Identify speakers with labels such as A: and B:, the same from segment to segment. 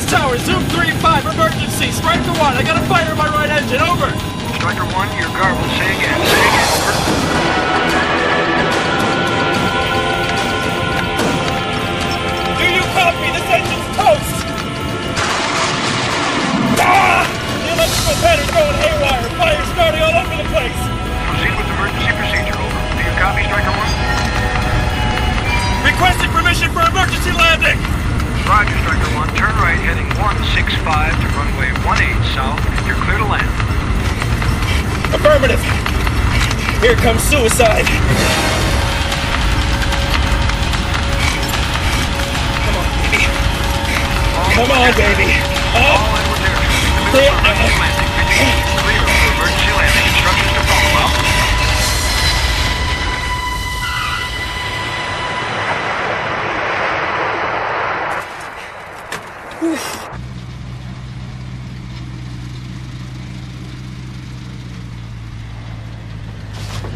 A: tower, Zoom 3-5, emergency. Striker 1, I got a fire in my right engine, over.
B: Striker 1, you're garbled. Say again, over.
A: Do you copy? This engine's toast! Ah! The electrical pattern's going haywire. Fire starting all over the place.
B: Proceed with emergency procedure, over. Do you copy, Striker 1?
A: Requesting permission for emergency landing.
B: Roger, Striker 1. Turn right, heading 165 to runway 18 south. You're clear to land.
A: Affirmative. Here comes suicide. Come on, baby. Come on, baby.
B: All Edwards Airfield. Clear for emergency landing. Clear for emergency landing. Instructions to follow up.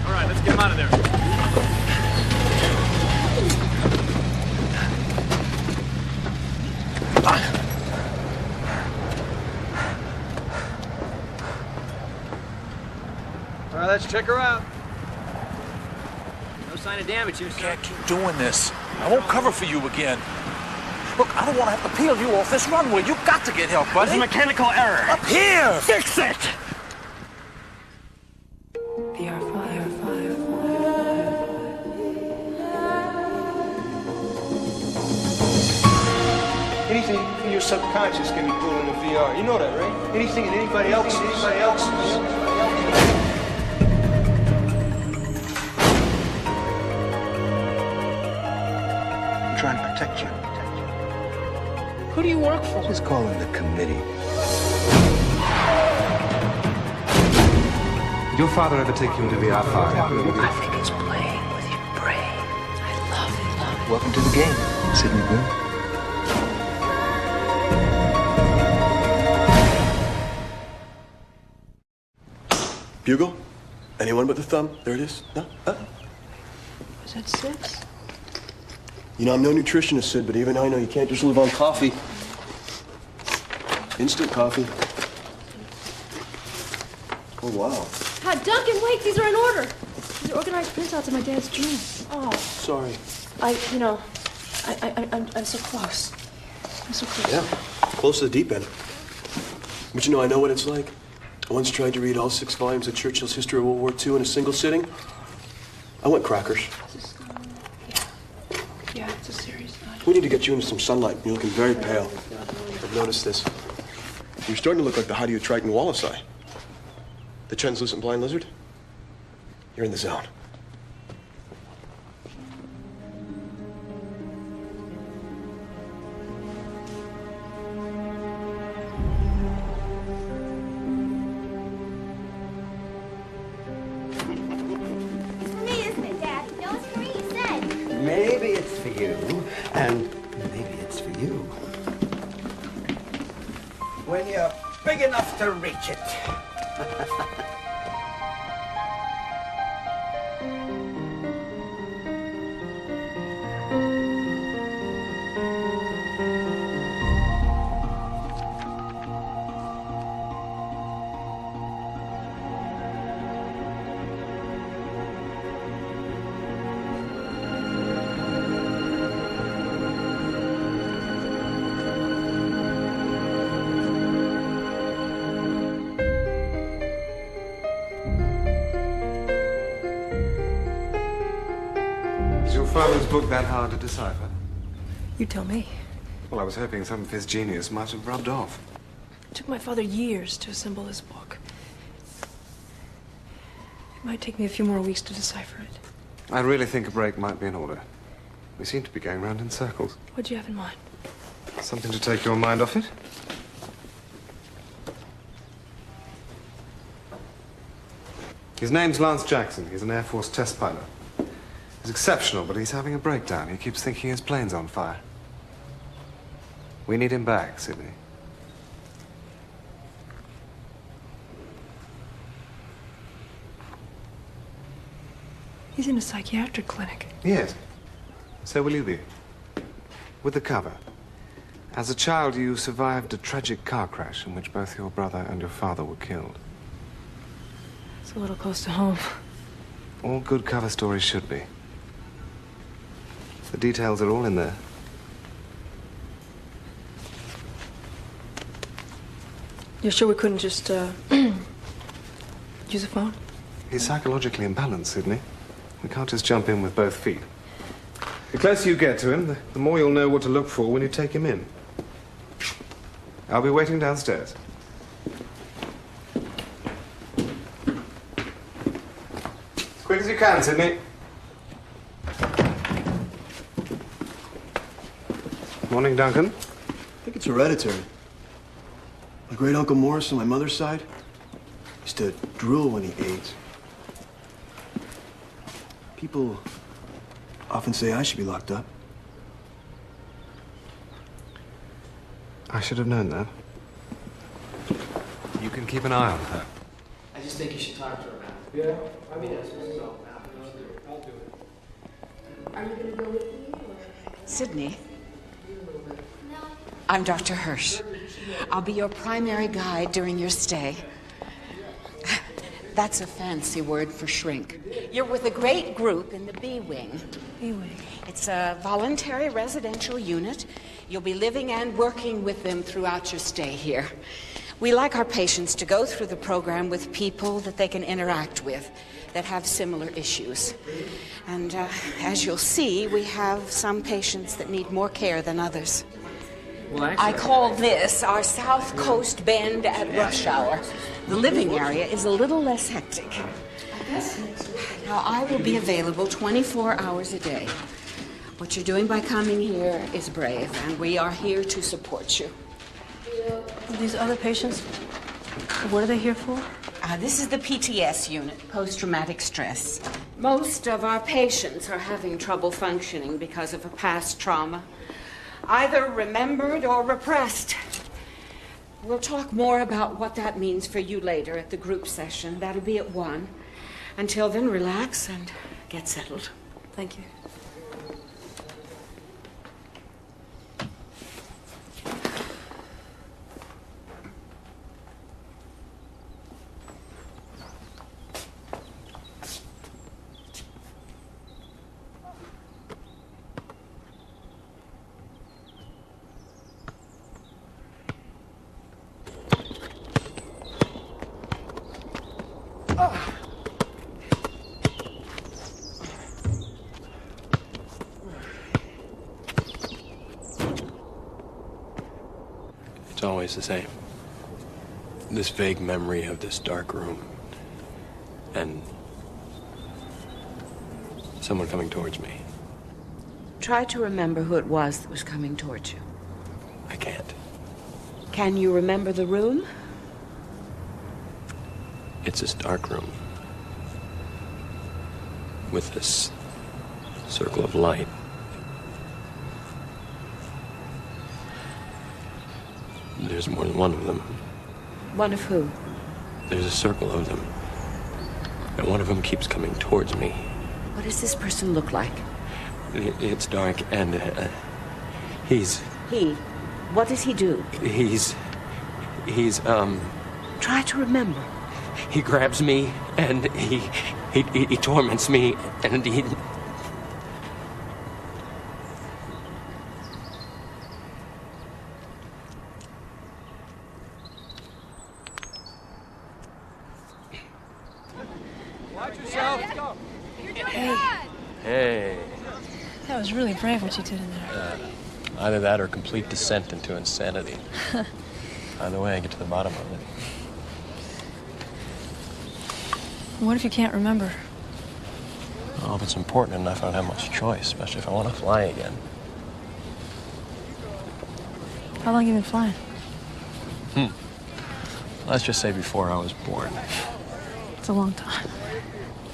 A: All right, let's get him out of there.
C: All right, let's check her out. No sign of damage here, sir.
D: Can't keep doing this. I won't cover for you again. Look, I don't want to have to peel you off this runway. You've got to get help, buddy.
A: It's a mechanical error.
D: Up here!
A: Fix it!
E: VR.5.
F: Anything in your subconscious can be pulled into VR. You know that, right? Anything in anybody else's.
G: I'm trying to protect you.
E: Who do you work for?
G: Just call him the committee.
H: Did your father ever take you into VR.5?
E: I think it's playing with your brain. I love it.
G: Welcome to the game, Sidney Boone.
I: Bugle? Anyone but the thumb? There it is. No?
E: Was that 6?
I: You know, I'm no nutritionist, Sid, but even I know you can't just live on coffee. Instant coffee. Oh, wow.
J: Duncan, wait, these are in order. These are organized printouts of my dad's dreams. Oh.
I: Sorry.
J: I'm so close. I'm so close.
I: Yeah, close to the deep end. But you know, I know what it's like. I once tried to read all 6 volumes of Churchill's History of World War II in a single sitting. I went crackers.
E: Yeah, it's a serious night.
I: We need to get you into some sunlight. You're looking very pale. I've noticed this. You're starting to look like the Hadiotriton wallacei. The translucent blind lizard. You're in the zone.
G: Maybe it's for you, and maybe it's for you. When you're big enough to reach it.
H: Is your father's book that hard to decipher?
E: You tell me.
H: Well, I was hoping some of his genius might have rubbed off.
E: It took my father years to assemble this book. It might take me a few more weeks to decipher it.
H: I really think a break might be in order. We seem to be going round in circles.
E: What do you have in mind?
H: Something to take your mind off it? His name's Lance Jackson. He's an Air Force test pilot. He's exceptional, but he's having a breakdown. He keeps thinking his plane's on fire. We need him back, Sidney.
E: He's in a psychiatric clinic.
H: Yes. So will you be. With the cover. As a child, you survived a tragic car crash in which both your brother and your father were killed.
J: It's a little close to home.
H: All good cover stories should be. The details are all in there.
J: You're sure we couldn't just, use a phone?
H: He's psychologically imbalanced, Sydney. We can't just jump in with both feet. The closer you get to him, the more you'll know what to look for when you take him in. I'll be waiting downstairs. As quick as you can, Sydney. Morning, Duncan.
I: I think it's hereditary. My great Uncle Morris on my mother's side used to drool when he ate. People often say I should be locked up.
H: I should have known that. You can keep an eye on her.
E: I just think you should talk to her about it.
C: Yeah, I mean, that's so. I'll do it.
J: Are you gonna go with me, or?
K: Sydney, I'm Dr. Hirsch. I'll be your primary guide during your stay. That's a fancy word for shrink. You're with a great group in the B Wing.
J: B Wing.
K: It's a voluntary residential unit. You'll be living and working with them throughout your stay here. We like our patients to go through the program with people that they can interact with that have similar issues. And as you'll see, we have some patients that need more care than others.
E: Well,
K: I call this our South Coast Bend at rush hour. The living area is a little less hectic. Now, I will be available 24 hours a day. What you're doing by coming here is brave, and we are here to support you.
J: These other patients, what are they here for?
K: This is the PTS unit, post-traumatic stress. Most of our patients are having trouble functioning because of a past trauma, either remembered or repressed. We'll talk more about what that means for you later at the group session. That'll be at 1. Until then, relax and get settled.
J: Thank you.
I: It's always the same. This vague memory of this dark room. And someone coming towards me.
K: Try to remember who it was that was coming towards you.
I: I can't.
K: Can you remember the room?
I: It's this dark room. With this circle of light. There's more than one of them.
K: One of who?
I: There's a circle of them. And one of them keeps coming towards me.
K: What does this person look like?
I: It's dark and he's...
K: He? What does he do?
I: He's
K: Try to remember.
I: He grabs me and he torments me and he...
C: Watch yourself.
J: Hey,
I: Hey.
J: that was really brave what you did in there.
I: Either that or complete descent into insanity. Either way, I get to the bottom of it.
J: What if you can't remember?
I: Well, if it's important enough, I don't have much choice, especially if I want to fly again.
J: How long have you been flying?
I: Let's just say before I was born.
J: It's a long time.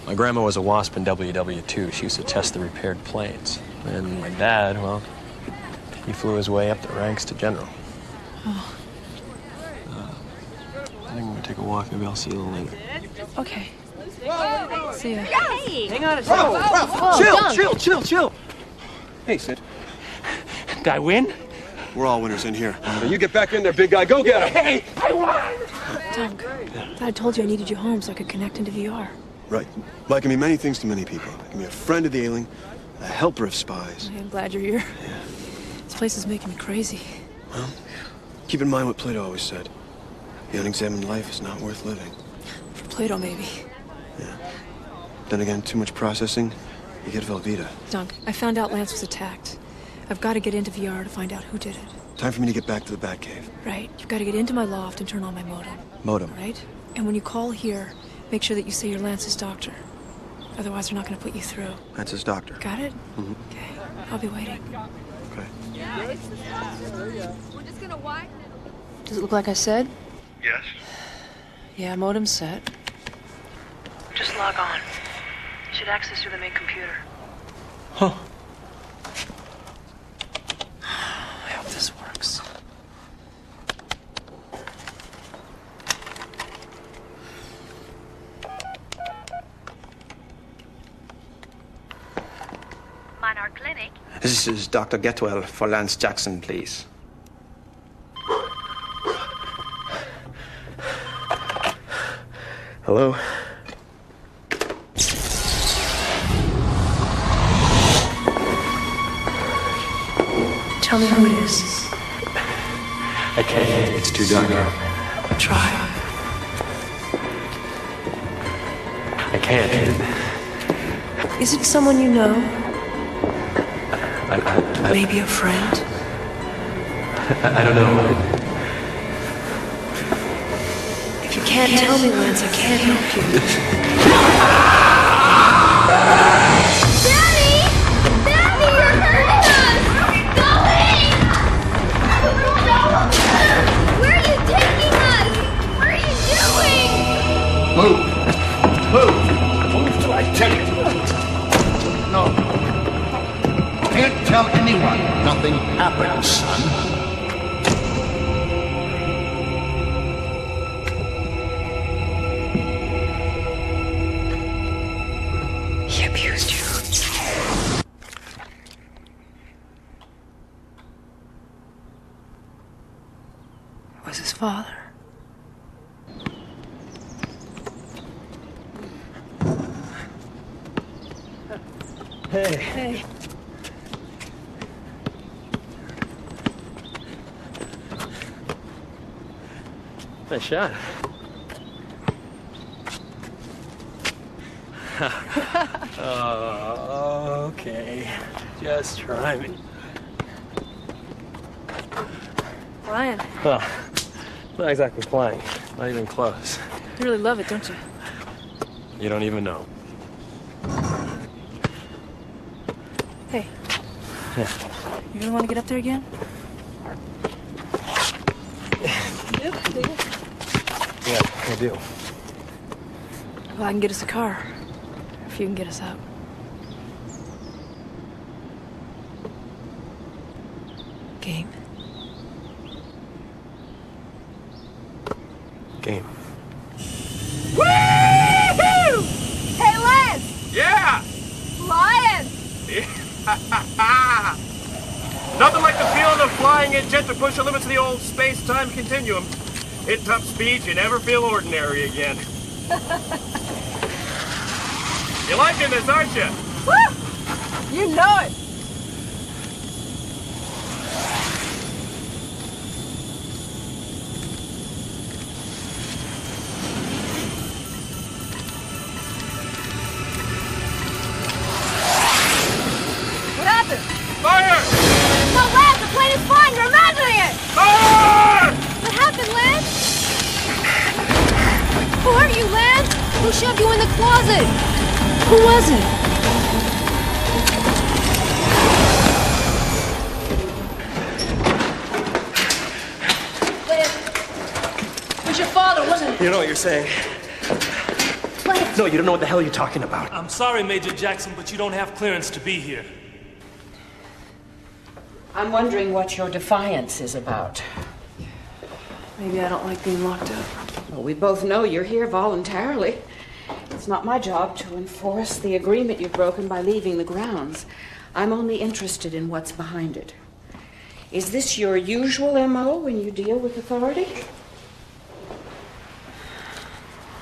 I: My grandma was a WASP in WW2. She used to test the repaired planes. And my dad, well, he flew his way up the ranks to general.
J: Oh,
I: I think I'm gonna take a walk. Maybe I'll see you a little later.
J: okay. See ya.
C: Hang on a second. Chill. Hey, Sid.
D: Did I win?
I: We're all winners in here. Now you get back in there, big guy. Go get him.
A: Hey, I won!
J: Dunk, I told you I needed you home so I could connect into VR.
I: Right. Mike can mean many things to many people. It can be a friend of the ailing, a helper of spies.
J: I'm glad you're here.
I: Yeah.
J: This place is making me crazy.
I: Well, keep in mind what Plato always said. The unexamined life is not worth living.
J: For Plato, maybe.
I: Yeah. Then again, too much processing, you get Velveeta.
J: Dunk, I found out Lance was attacked. I've got to get into VR to find out who did it.
I: Time for me to get back to the Batcave.
J: Right. You've got to get into my loft and turn on my modem.
I: Modem.
J: Right? And when you call here, make sure that you say you're Lance's doctor. Otherwise, they're not going to put you through.
I: Lance's doctor.
J: Got it?
I: Mm-hmm.
J: Okay. I'll be waiting.
I: Okay.
L: We're just gonna widen it.
J: Does it look like I said?
B: Yes.
J: Yeah, modem's set.
E: Just log on. You should access through the main computer.
I: Huh.
J: I hope this works.
L: Monarch Clinic.
C: This is Dr. Getwell for Lance Jackson, please. Hello?
J: Tell me who it is.
C: I can't. It's too dark.
J: Try.
C: I can't.
J: Is it someone you know?
C: I
J: Maybe a friend?
C: I don't know.
J: If you can't tell me, Lance, I can't help you.
L: Daddy! Daddy, you're hurting us! Going! Where are you taking us? What are you doing?
D: Move! Move! Move till I tell you. No. Can't tell anyone. Nothing happened, son.
J: He abused you. It was his father. Hey.
C: Nice shot. Oh, okay. Just try me.
J: Ryan,
C: Well, not exactly flying. Not even close.
J: you really love it, don't you?
C: You don't even know.
J: Hey.
C: Yeah.
J: You really want to get up there again?
C: Yeah, I do.
J: Well, I can get us a car. If you can get us out. Game?
C: Game.
L: Woo-hoo! Hey, Lance!
A: Yeah!
L: Flying!
A: Nothing like the feeling of flying in jet to push the limits of the old space-time continuum. Hit top speeds, you never feel ordinary again. You're liking this, aren't you?
L: Woo! You know it! What happened?
A: Fire!
L: No, Lance, the plane is flying! You're imagining it!
A: Fire!
L: What happened, Lance? Who are you, Lance? Who shoved you in the closet?
J: Who was it?
L: Lance. It was your father, wasn't it?
C: You know what you're saying?
L: Lance.
C: No, you don't know what the hell you're talking about.
A: I'm sorry, Major Jackson, but you don't have clearance to be here.
K: I'm wondering what your defiance is about.
J: Maybe I don't like being locked up.
K: Well, we both know you're here voluntarily. It's not my job to enforce the agreement you've broken by leaving the grounds. I'm only interested in what's behind it. Is this your usual MO when you deal with authority?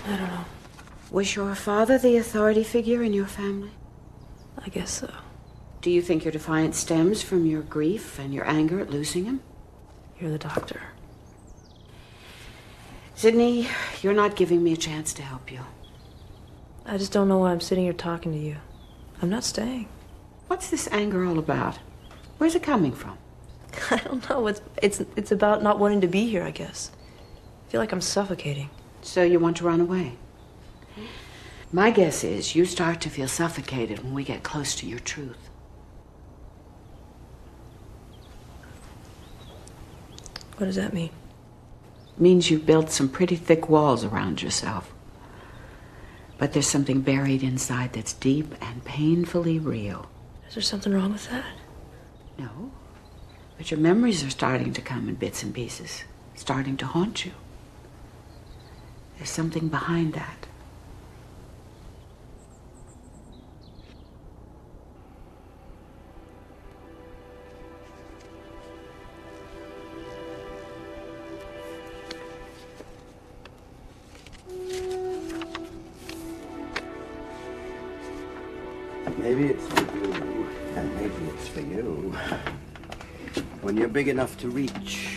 J: I don't know.
K: Was your father the authority figure in your family?
J: I guess so.
K: Do you think your defiance stems from your grief and your anger at losing him?
J: You're the doctor.
K: Sydney, you're not giving me a chance to help you.
J: I just don't know why I'm sitting here talking to you. I'm not staying.
K: What's this anger all about? Where's it coming from?
J: I don't know. It's about not wanting to be here, I guess. I feel like I'm suffocating.
K: So you want to run away? My guess is you start to feel suffocated when we get close to your truth.
J: What does that mean?
K: It means you've built some pretty thick walls around yourself. But there's something buried inside that's deep and painfully real.
J: Is there something wrong with that?
K: No. But your memories are starting to come in bits and pieces, starting to haunt you. There's something behind that.
G: Maybe it's for you, and maybe it's for you. When you're big enough to reach.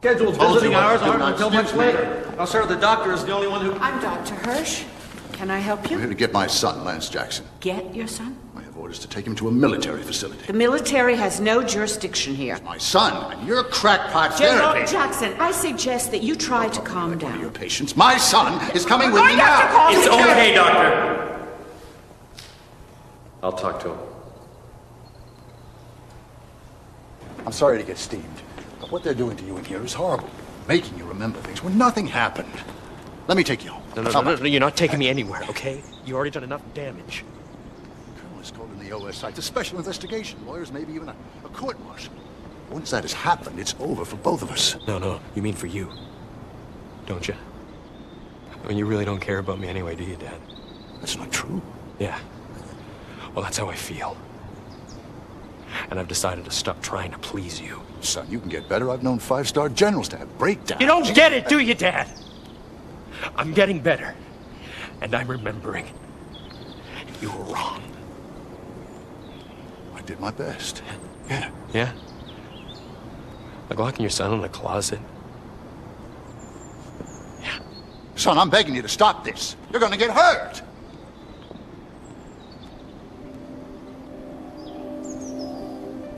M: Scheduled visiting hours aren't until much later. Oh, sir, the doctor is the only one who...
K: I'm Dr. Hirsch. Can I help you?
N: I'm here to get my son, Lance Jackson.
K: Get your son?
N: I have orders to take him to a military facility.
K: The military has no jurisdiction here.
N: My son, and your crackpot
K: General
N: therapy.
K: Jackson, I suggest that you try to calm down.
N: Your patients. My son is coming with me now.
C: It's okay, doctor. I'll talk to him.
N: I'm sorry to get steamed, but what they're doing to you in here is horrible. Making you remember things when nothing happened. Let me take you home.
C: No, you're not taking me anywhere, okay? You already done enough damage.
N: Colonel is called in the OSI. It's a special investigation. Lawyers, maybe even a court-martial. Once that has happened, it's over for both of us.
C: No, you mean for you. Don't you? I mean, you really don't care about me anyway, do you, Dad?
N: That's not true.
C: Yeah. Well, that's how I feel. And I've decided to stop trying to please you.
N: Son, you can get better. I've known five-star generals to have breakdowns.
C: You don't get it, do you, Dad? I'm getting better. And I'm remembering. You were wrong.
N: I did my best.
C: Yeah? Yeah? Like locking your son in a closet?
N: Yeah. Son, I'm begging you to stop this. You're gonna get hurt.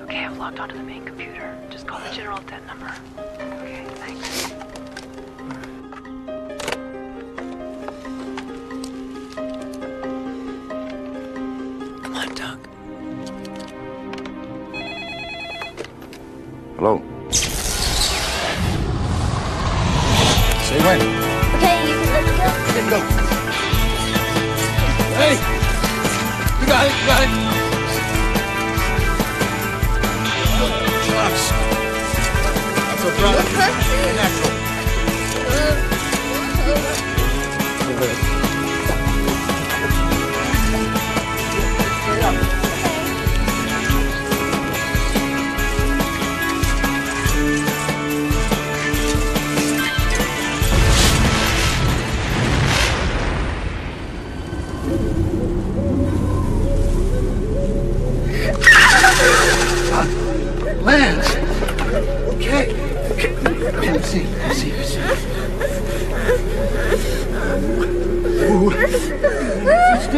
E: Okay, I've logged onto the main computer. Just call the general at that number. Okay, thanks.
J: Come on, Doug.
N: Hello. Say when.
L: Okay, let's go.
N: Get go.
D: Hey! You got it. Relax. That's a problem. Natural.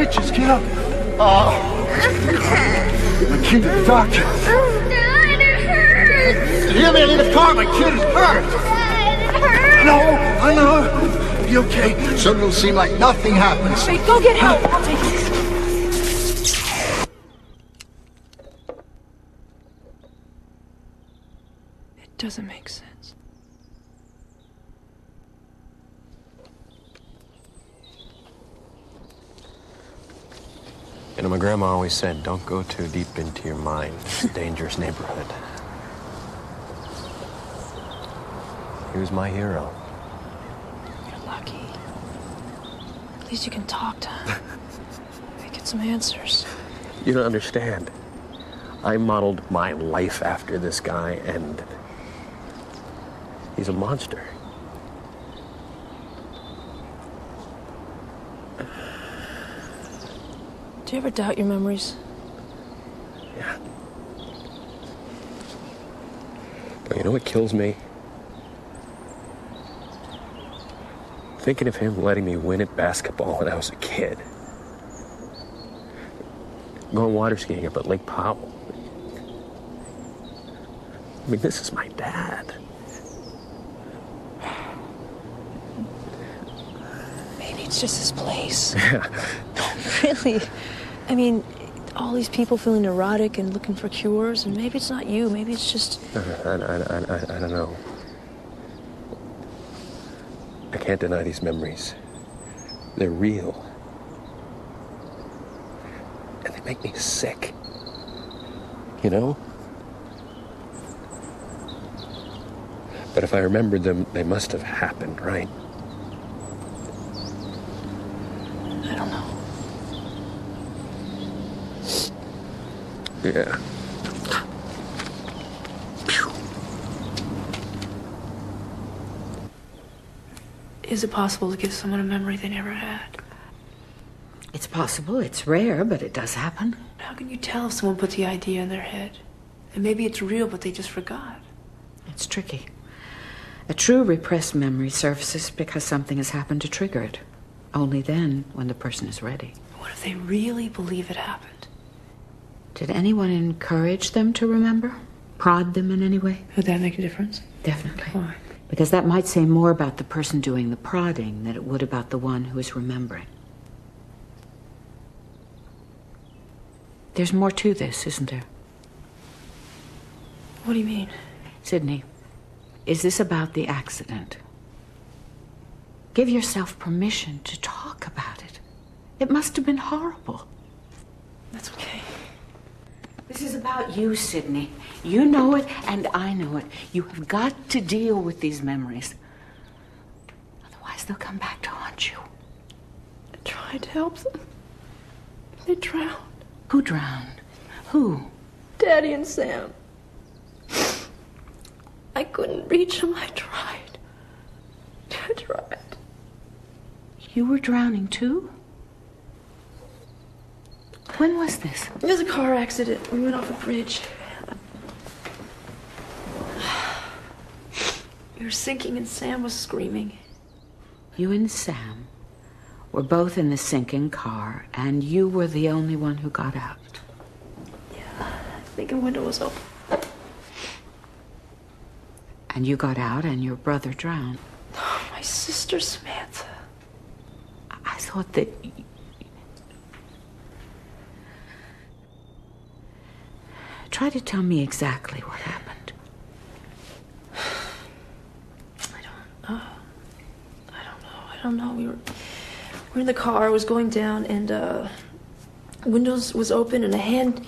N: stitches, kiddo. Oh. My kid is doctor.
L: Dad, it hurts.
N: You hear me? I need a car. My kid is hurt.
L: Dad, it hurts.
N: I know. Be okay. Soon it'll seem like nothing happens.
J: Wait, go get help. I'll take this. It doesn't make sense.
C: You know, my grandma always said, don't go too deep into your mind. It's a dangerous neighborhood. He was my hero.
J: You're lucky. At least you can talk to him. Get some answers.
C: You don't understand. I modeled my life after this guy, and he's a monster.
J: Do you ever doubt your memories?
C: Yeah. But you know what kills me? Thinking of him letting me win at basketball when I was a kid. Going water skiing up at Lake Powell. I mean, this is my dad.
J: Maybe it's just his place.
C: Yeah.
J: Really? I mean, all these people feeling neurotic and looking for cures, and maybe it's not you. Maybe it's just...
C: I don't know. I can't deny these memories. They're real. And they make me sick. You know? But if I remembered them, they must have happened, right?
J: I don't know.
C: Yeah.
J: Is it possible to give someone a memory they never had?
K: It's possible. It's rare, but it does happen.
J: How can you tell if someone put the idea in their head? And maybe it's real, but they just forgot.
K: It's tricky. A true repressed memory surfaces because something has happened to trigger it. Only then, when the person is ready.
J: What if they really believe it happened?
K: Did anyone encourage them to remember? Prod them in any way?
J: Would that make a difference?
K: Definitely.
J: Why?
K: Because that might say more about the person doing the prodding than it would about the one who is remembering. There's more to this, isn't there?
J: What do you mean?
K: Sydney, is this about the accident? Give yourself permission to talk about it. It must have been horrible.
J: That's okay.
K: This is about you, Sydney. You know it, and I know it. You have got to deal with these memories. Otherwise, they'll come back to haunt you.
J: I tried to help them. They drowned.
K: Who drowned? Who?
J: Daddy and Sam. I couldn't reach them. I tried. I tried.
K: You were drowning too? When was this?
J: It was a car accident. We went off a bridge. We were sinking and Sam was screaming.
K: You and Sam were both in the sinking car, and you were the only one who got out.
J: Yeah, I think a window was open.
K: And you got out, and your brother drowned.
J: Oh, my sister Samantha.
K: I thought that... Try to tell me exactly what happened.
J: I don't know. We were in the car. I was going down, and windows was open, and a hand.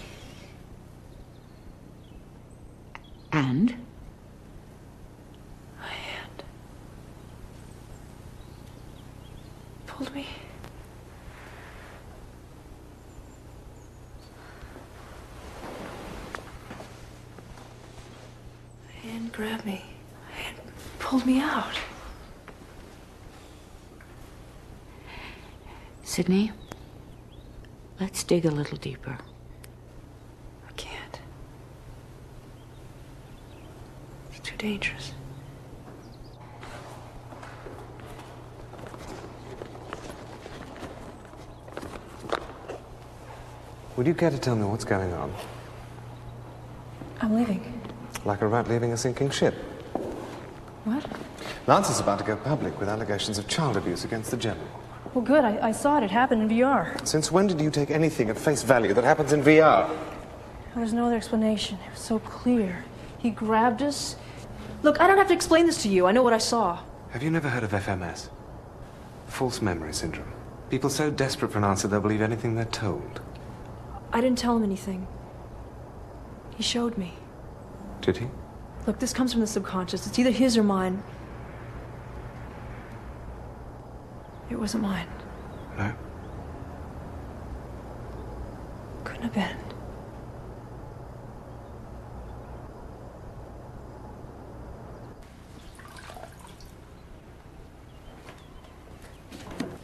K: And?
J: A hand pulled me. A hand grabbed me. A hand pulled me out.
K: Sydney, let's dig a little deeper.
J: I can't. It's too dangerous.
H: Would you care to tell me what's going on?
J: I'm leaving.
H: Like a rat leaving a sinking ship.
J: What?
H: Lance is about to go public with allegations of child abuse against the general.
J: Well, good. I saw it. It happened in VR.
H: Since when did you take anything at face value that happens in VR?
J: There's no other explanation. It was so clear. He grabbed us. Look, I don't have to explain this to you. I know what I saw.
H: Have you never heard of FMS? False memory syndrome. People so desperate for an answer they'll believe anything they're told.
J: I didn't tell him anything. He showed me.
H: Did he?
J: Look, this comes from the subconscious. It's either his or mine. It wasn't mine.
H: No?
J: Couldn't have been.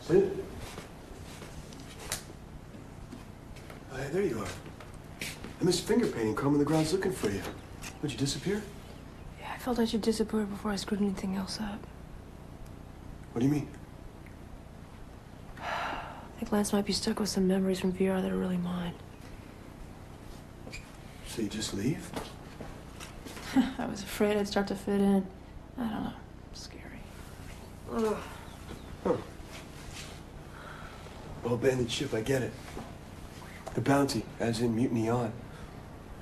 I: Sid? Oh, hey, there you are. I missed finger painting, combing the grounds looking for you. Would you disappear?
J: Yeah, I felt I should disappear before I screwed anything else up.
I: What do you mean?
J: I think Lance might be stuck with some memories from VR that are really mine.
I: So you just leave?
J: I was afraid I'd start to fit in. I don't know. Scary. Ugh.
I: Huh. Well, abandoned ship, I get it. The Bounty, as in Mutiny On.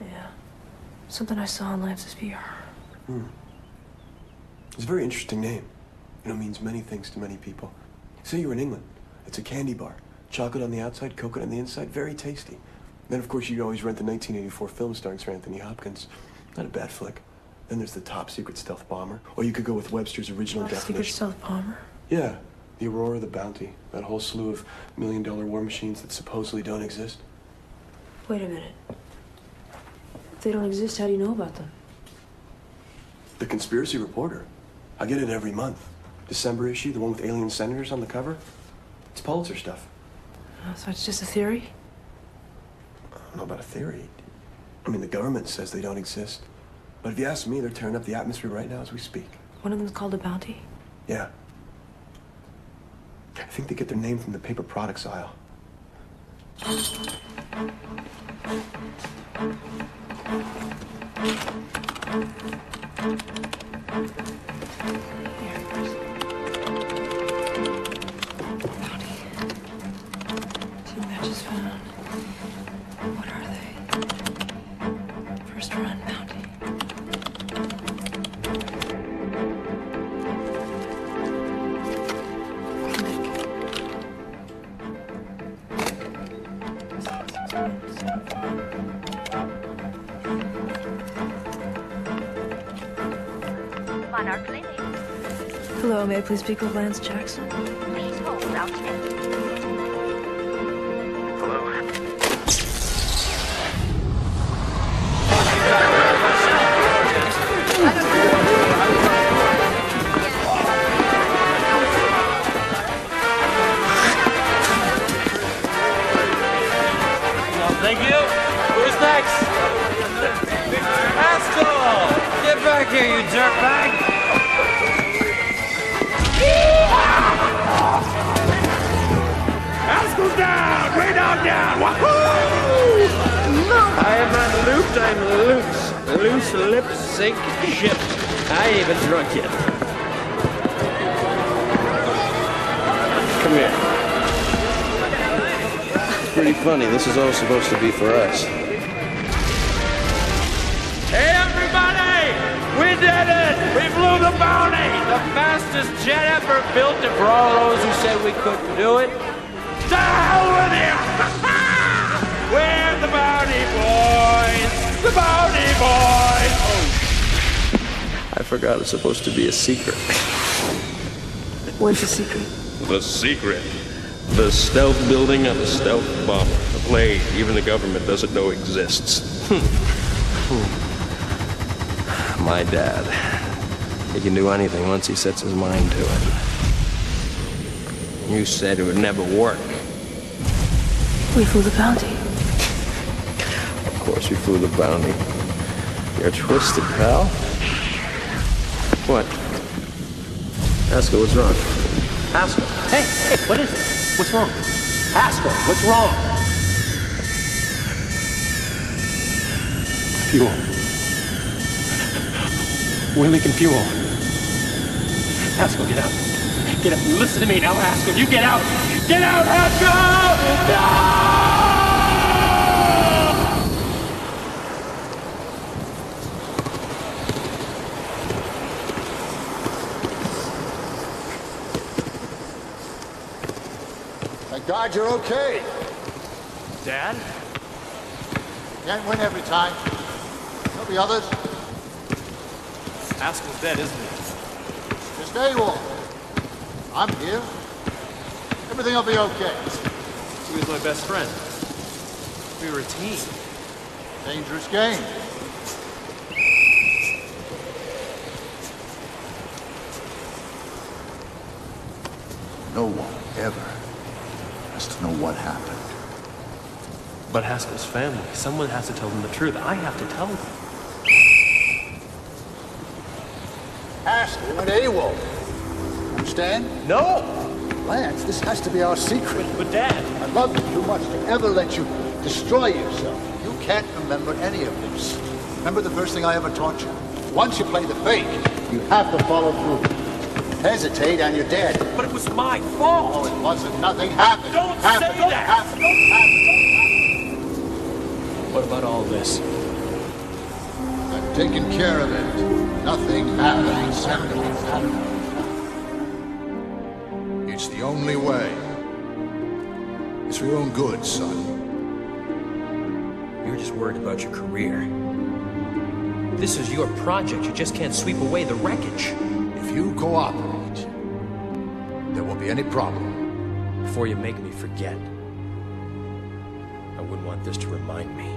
J: Yeah. Something I saw in Lance's VR.
I: It's a very interesting name. You know, it means many things to many people. Say you're in England. It's a candy bar. Chocolate on the outside, coconut on the inside, very tasty. Then, of course, you always rent the 1984 film starring Sir Anthony Hopkins. Not a bad flick. Then there's the Top Secret Stealth Bomber. Or you could go with Webster's original definition.
J: Secret Stealth Bomber?
I: Yeah. The Aurora, the Bounty. That whole slew of million-dollar war machines that supposedly don't exist.
J: Wait a minute. If they don't exist, how do you know about them?
I: The Conspiracy Reporter. I get it every month. December issue, the one with alien senators on the cover. It's Pulitzer stuff.
J: Oh, so it's just a theory?
I: I don't know about a theory. I mean, the government says they don't exist. But if you ask me, they're tearing up the atmosphere right now as we speak.
J: One of them's called a Bounty?
I: Yeah. I think they get their name from the paper products aisle.
J: Two matches found. What are they? First run, Bounty.
O: Monarch Clinic.
J: Hello, may I please speak with Lance Jackson?
O: Please hold without connecting.
M: Thank you. Who's next? Haskell! Get back here, you dirtbag!
A: Haskell's down! Way down! Wahoo!
C: I am not looped, I'm loose. Loose lip sync ship. I ain't even drunk yet.
P: Come here. Pretty funny. This is all supposed to be for us.
C: Hey, everybody! We did it! We flew the Bounty! The fastest jet ever built, and for all those who said we couldn't do it, to hell with you! We're the Bounty Boys! The Bounty Boys!
P: I forgot it's supposed to be a secret.
J: What's the secret?
P: The secret. The stealth building of a stealth bomber. A plane even the government doesn't know exists. My dad. He can do anything once he sets his mind to it. You said it would never work.
J: We flew the Bounty.
P: Of course we flew the Bounty. You're twisted, pal. What? Haskell, what's wrong?
C: Haskell! Hey, what is it? What's wrong? Haskell, what's wrong?
I: Fuel. We're leaking fuel.
C: Haskell, get out. Get out. Listen to me now, Haskell. You get out. Get out, Haskell! No!
N: Thank God you're okay.
C: Dad?
N: Can't win every time. There'll be others.
C: Haskell's dead, isn't he?
N: Just AWOL. I'm here. Everything will be okay.
C: He was my best friend. We were a team.
N: Dangerous game. No one ever has to know what happened.
C: But Haskell's family, someone has to tell them the truth. I have to tell them.
N: Haskell went AWOL. Understand?
C: No!
N: Lance, this has to be our secret.
C: But Dad...
N: I love you too much to ever let you destroy yourself. You can't remember any of this. Remember the first thing I ever taught you? Once you play the fake, you have to follow through. Hesitate and you're dead.
C: But it was my fault!
N: Oh, it wasn't. Nothing happened.
C: Don't say that!
N: Don't happen.
C: What about all this?
N: I've taken care of it. Nothing happened, Samuel. It's the only way. It's for your own good, son.
C: You're just worried about your career. This is your project. You just can't sweep away the wreckage.
N: If you cooperate, there won't be any problem.
C: Before you make me forget, I wouldn't want this to remind me.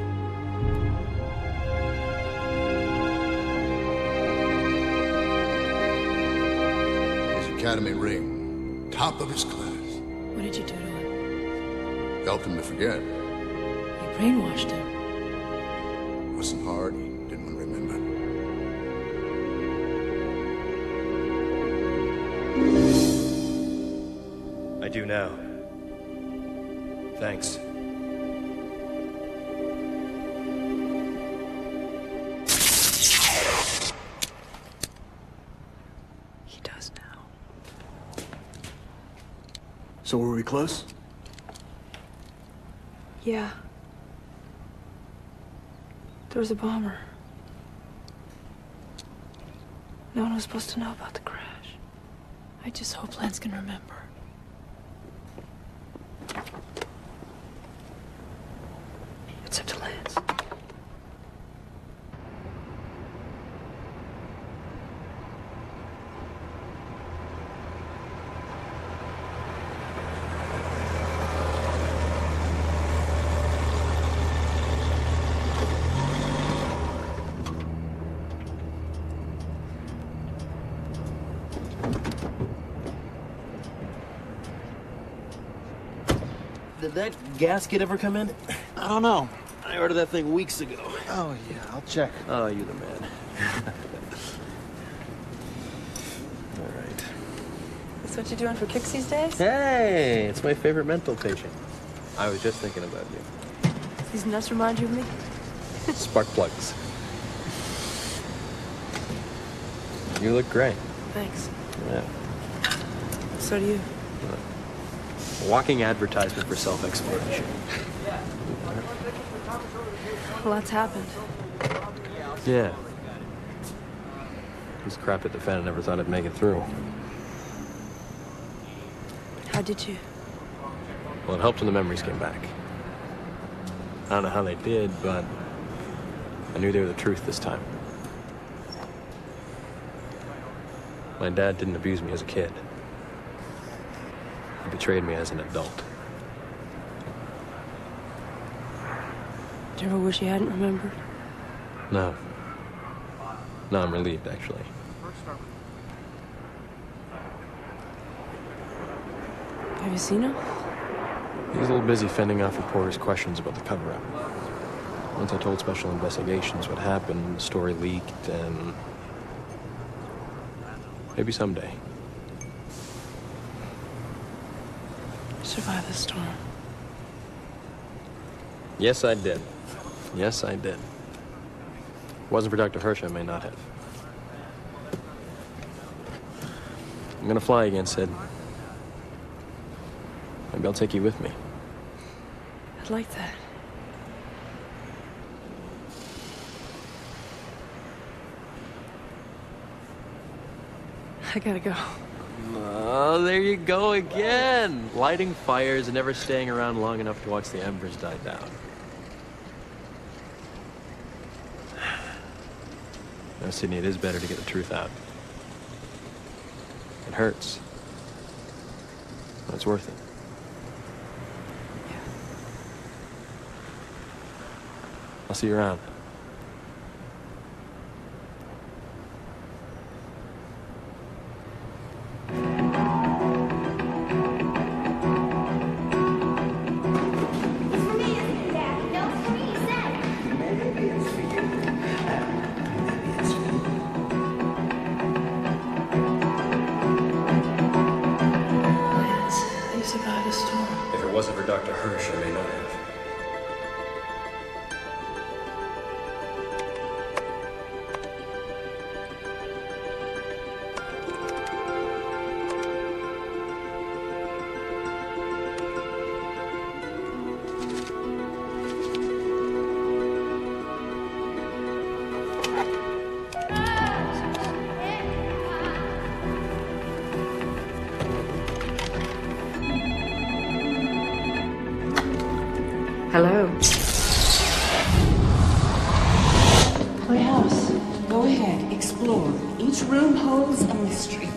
N: His academy ring, top of his class.
L: What did you do to him?
N: Helped him to forget.
L: You brainwashed him.
N: Wasn't hard. He didn't want to remember.
C: I do now. Thanks.
L: He does now.
I: So were we close?
J: Yeah. There was a bomber. No one was supposed to know about the crash.
L: I just hope Lance can remember.
J: It's up to Lance.
M: Did that gasket ever come in? I don't know. I ordered that thing weeks ago.
Q: Oh, yeah, I'll check.
M: Oh, you're the man. All right.
J: That's what you're doing for kicks these days?
M: Hey, it's my favorite mental patient. I was just thinking about you.
J: These nuts remind you of me?
M: Spark plugs. You look great.
J: Thanks.
M: Yeah.
J: So do you.
M: Walking advertisement for self-exploration.
J: A lot's happened.
M: Yeah. This crap at the fan, I never thought I'd make it through.
J: How did you?
M: Well, it helped when the memories came back. I don't know how they did, but I knew they were the truth this time. My dad didn't abuse me as a kid. He betrayed me as an adult.
J: Do you ever wish you hadn't remembered?
M: No. No, I'm relieved, actually.
J: Have you seen him?
M: He was a little busy fending off reporters' questions about the cover-up. Once I told Special Investigations what happened, the story leaked, and... maybe someday.
J: Survive the storm.
M: Yes, I did. Yes, I did. it wasn't for Dr. Hirsch, I may not have. I'm gonna fly again, Sid. Maybe I'll take you with me.
J: I'd like that. I gotta go.
M: Oh, there you go again. Lighting fires and never staying around long enough to watch the embers die down. No, Sydney, it is better to get the truth out. It hurts. But it's worth it. I'll see you around.
J: You survived the storm.
M: If it wasn't for Dr. Hirsch, I may not have.
K: Hello.
J: Playhouse.
K: Go ahead, explore. Each room holds a mystery.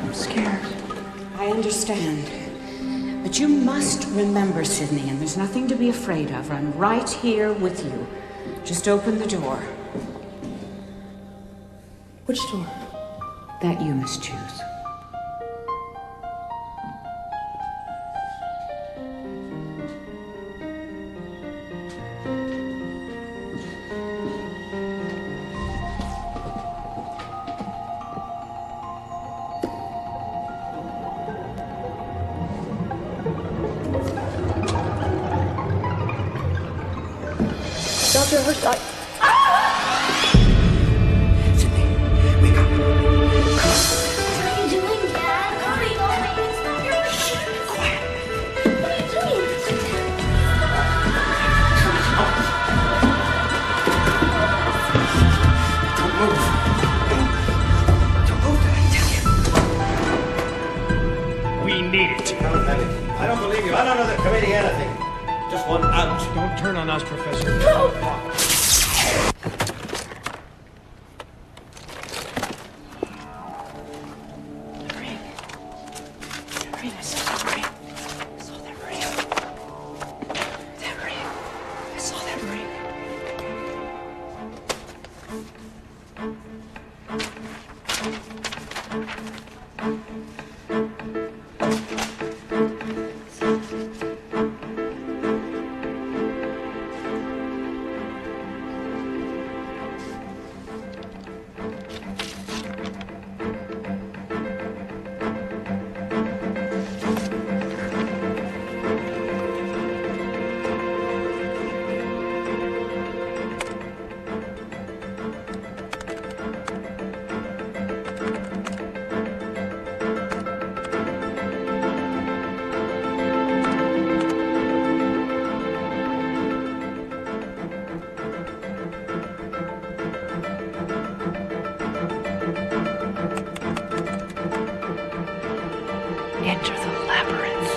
J: I'm scared.
K: I understand. But you must remember, Sydney, and there's nothing to be afraid of. I'm right here with you. Just open the door.
J: Which door?
K: That you must choose.
J: Dr. Hirsch,
A: We need it.
G: I don't believe you. I don't know the committee anything. Just one out.
Q: Don't turn on us, Professor.
J: I saw that ring. I saw that ring. That ring. I saw that ring. Enter the labyrinth.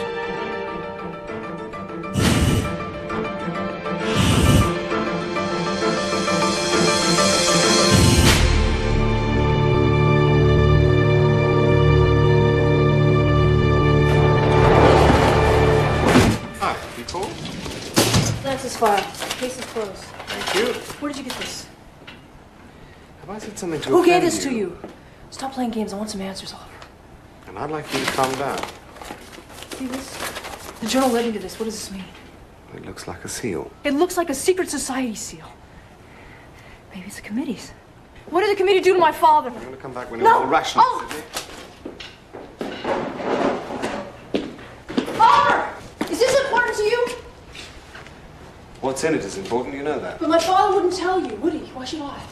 H: Hi, you called?
J: Francis file. Case is closed.
H: Thank you.
J: Where did you get this?
H: Have I said something to
J: Who gave
H: offend
J: this to you? Stop playing games. I want some answers, Oliver.
H: And I'd like you to calm down.
J: See this? The journal led me to this. What does this mean?
H: It looks like a seal.
J: It looks like a secret society seal. Maybe it's the committee's. What did the committee do to my father?
H: I'm going to come back when you're
J: No!
H: more rational,
J: Oh!
H: Sydney.
J: Oliver! Is this important to you?
H: What's in it is important, you know that.
J: But my father wouldn't tell you, would he? Why should I?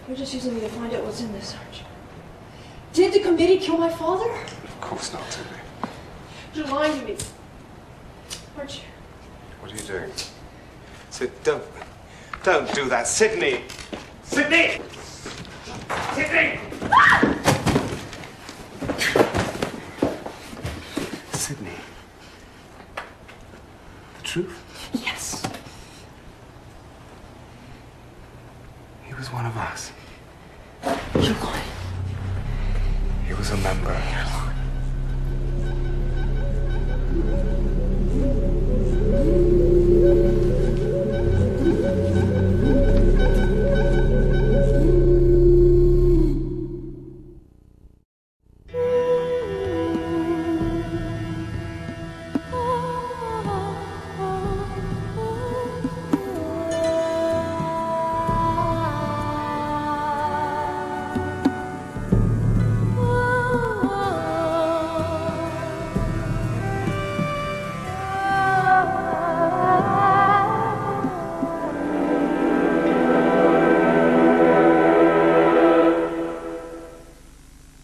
J: You're just using me to find out what's in this, aren't you? Did the committee kill my father?
H: Of course not, Sydney.
J: You're lying to me. Aren't you?
H: What are you doing? Don't do that, Sydney! Sydney! Sydney! Sydney. The truth?
J: Yes.
H: He was one of us.
J: You're lying.
H: He was a member.
J: You're lying.